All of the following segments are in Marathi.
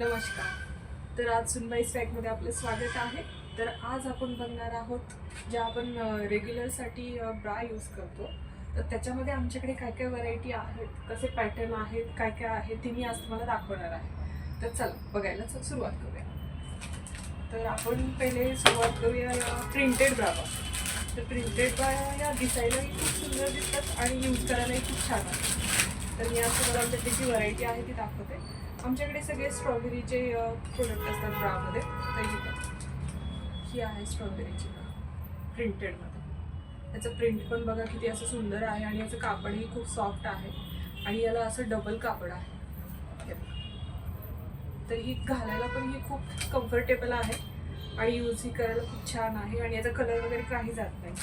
नमस्कार. तर आज सुनबाई स्वॅगमध्ये आपलं स्वागत आहे. तर आज आपण बघणार आहोत ज्या आपण रेग्युलरसाठी ब्रा यूज करतो. तर त्याच्यामध्ये आमच्याकडे काय काय व्हरायटी आहेत, कसे पॅटर्न आहेत, काय काय आहे ते मी आज तुम्हाला दाखवणार आहे. तर चला बघायला सुरुवात करूया. तर आपण पहिले सुरुवात करूया या प्रिंटेड ब्रापासून. तर प्रिंटेड ब्रा या दिसायलाही खूप सुंदर दिसतात आणि यूज करायलाही खूप छान आहे. तर मी आज तुम्हाला आमच्याकडे जी व्हरायटी आहे ती दाखवते. आमच्याकडे सगळे स्ट्रॉबेरीचे प्रोडक्ट असतात ब्रामध्ये. तर ही आहे स्ट्रॉबेरीची ब्रा प्रिंटेडमध्ये. त्याचं प्रिंट पण बघा किती असं सुंदर आहे आणि याचं कापडही खूप सॉफ्ट आहे आणि याला असं डबल कापड आहे. तर ही घालायला पण ही खूप कम्फर्टेबल आहे आणि यूजही करायला खूप छान आहे आणि याचा कलर वगैरे काही जात नाही.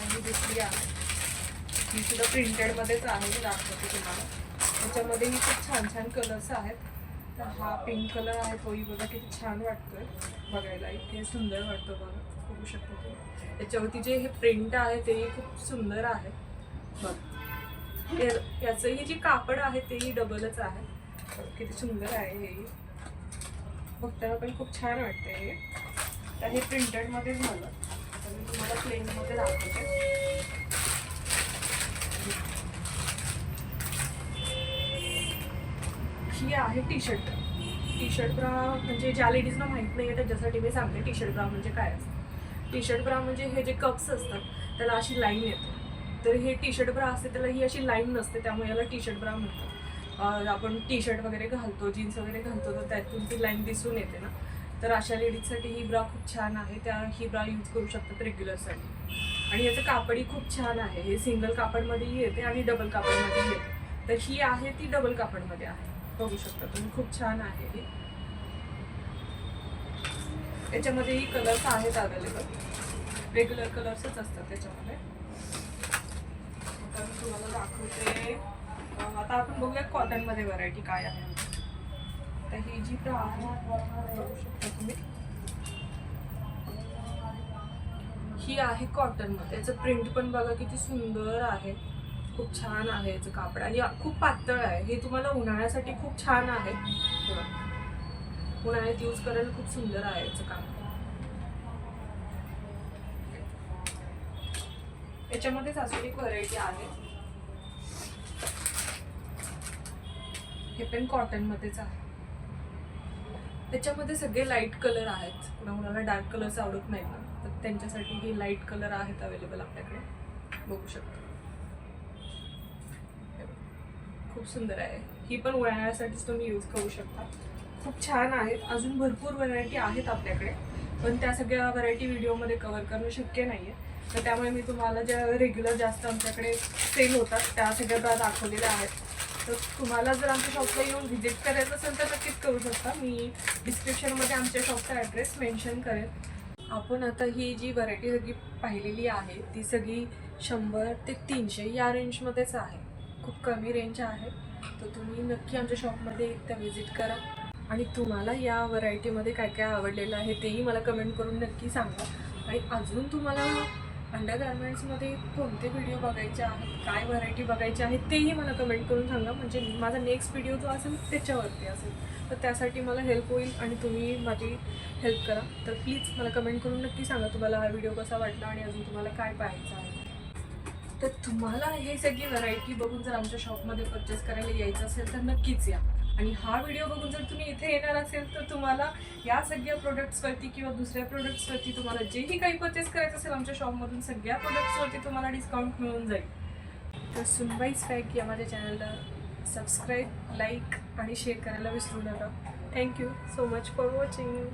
ही दुसरी आहे, ही सुद्धा प्रिंटेडमध्येच आहे, मी दाखवते तुम्हाला. त्याच्यामध्येही खूप छान छान कलर्स आहेत. तर हा पिंक कलर आहे, तोही बघा किती छान वाटतोय बघायला, इतके सुंदर वाटतं बघा, बघू शकता तुम्ही. त्याच्यावरती जे हे प्रिंट आहे तेही खूप सुंदर आहे बघ. याचंही जे कापड आहे तेही डबलच आहे, किती सुंदर आहे हेही, बघताना पण खूप छान वाटतंय हे. तर हे प्रिंटेडमध्ये झालं. तर मी तुम्हाला प्लेनमध्ये दाखवते. ही आहे टी शर्ट ब्रा. म्हणजे ज्या लेडीजना माहीत नाही आहे त्याच्यासाठी मी सांगते टी शर्ट ब्रा म्हणजे काय असतं. टी शर्ट ब्रा म्हणजे हे जे कप्स असतात त्याला अशी लाईन येते. तर हे टी शर्ट ब्रा असते त्याला ही अशी लाईन नसते, त्यामुळे याला टी शर्ट ब्रा म्हणतात. आपण टी शर्ट वगैरे घालतो, जीन्स वगैरे घालतो, तर त्यातून ती लाईन दिसून येते ना. तर अशा लेडीजसाठी ही ब्रा खूप छान आहे. त्या ही ब्रा यूज करू शकतात रेग्युलरसाठी. आणि याचं कापडही खूप छान आहे. हे सिंगल कापडमध्येही येते आणि डबल कापडमध्येही येते. तर ही आहे ती डबल कापडमध्ये आहे, बघू शकता तुम्ही, खूप छान आहे ही. याच्यामध्येही कलर्स आहेत अवेलेबल, रेग्युलर कलर्सच असतात त्याच्यामध्ये. आता मी तुम्हाला दाखवते. आता आपण बघूया कॉटनमध्ये व्हरायटी काय आहे. तर ही जी ब्रा आहे बघू शकता तुम्ही, ही आहे कॉटनमध्ये. याचं प्रिंट पण बघा किती सुंदर आहे, खूप छान आहे याचं कापड आणि खूप पातळ आहे. हे तुम्हाला उन्हाळ्यासाठी खूप छान आहे, उन्हाळ्यात यूज करायला खूप सुंदर आहे याचं कापड. याच्यामध्येच अजून एक व्हरायटी आहे, हे पण कॉटनमध्येच आहे. त्याच्यामध्ये सगळे लाईट कलर आहेत. कुणाला डार्क कलर्स आवडत नाही ना, तर त्यांच्यासाठी हे लाईट कलर आहेत अवेलेबल आपल्याकडे, बघू शकता. खूप सुंदर आहे. ही पण उन्हाळ्यासाठीच तुम्ही यूज करू शकता, खूप छान आहेत. अजून भरपूर व्हरायटी आहेत आपल्याकडे, पण त्या सगळ्या व्हरायटी व्हिडिओमध्ये कव्हर करणं शक्य नाही आहे. तर त्यामुळे मी तुम्हाला ज्या रेग्युलर जास्त आमच्याकडे सेल होतात त्या सगळ्या ब्रा दाखवलेल्या आहेत. तर तुम्हाला जर आमच्या शॉपला येऊन व्हिजिट करायचं असेल तर नक्कीच करू शकता. मी डिस्क्रिप्शनमध्ये आमच्या शॉपचा ॲड्रेस मेन्शन करेन. आपण आता ही जी व्हरायटी सगळी पाहिलेली आहे ती सगळी 100 ते 300 या रेंजमध्येच आहे, खूप कमी रेंज आहे. तर तुम्ही नक्की आमच्या शॉपमध्ये एकदा व्हिजिट करा आणि तुम्हाला या व्हरायटीमध्ये काय काय आवडलेलं आहे तेही मला कमेंट करून नक्की सांगा. आणि अजून तुम्हाला अंडर गार्मेंट्समध्ये कोणते व्हिडिओ बघायचे आहेत, काय व्हरायटी बघायची आहे तेही मला कमेंट करून सांगा. म्हणजे माझा नेक्स्ट व्हिडिओ जो असेल त्याच्यावरती असेल, तर त्यासाठी मला हेल्प होईल आणि तुम्ही माझी हेल्प करा. तर प्लीज मला कमेंट करून नक्की सांगा तुम्हाला हा व्हिडिओ कसा वाटला आणि अजून तुम्हाला काय पाहायचं आहे. तर तुम्हाला हे सगळी व्हरायटी बघून जर आमच्या शॉपमध्ये परचेस करायला यायचं असेल तर नक्कीच या. आणि हा व्हिडिओ बघून जर तुम्ही इथे येणार असेल तर तुम्हाला या सगळ्या प्रोडक्ट्सवरती किंवा दुसऱ्या प्रोडक्ट्सवरती तुम्हाला जेही काही परचेस करायचं असेल आमच्या शॉपमधून सगळ्या प्रोडक्ट्सवरती तुम्हाला डिस्काउंट मिळून जाईल. तर सुनबाई स्वॅग या माझ्या चॅनलला सबस्क्राईब, लाईक आणि शेअर करायला विसरू नका. Thank you so much for watching.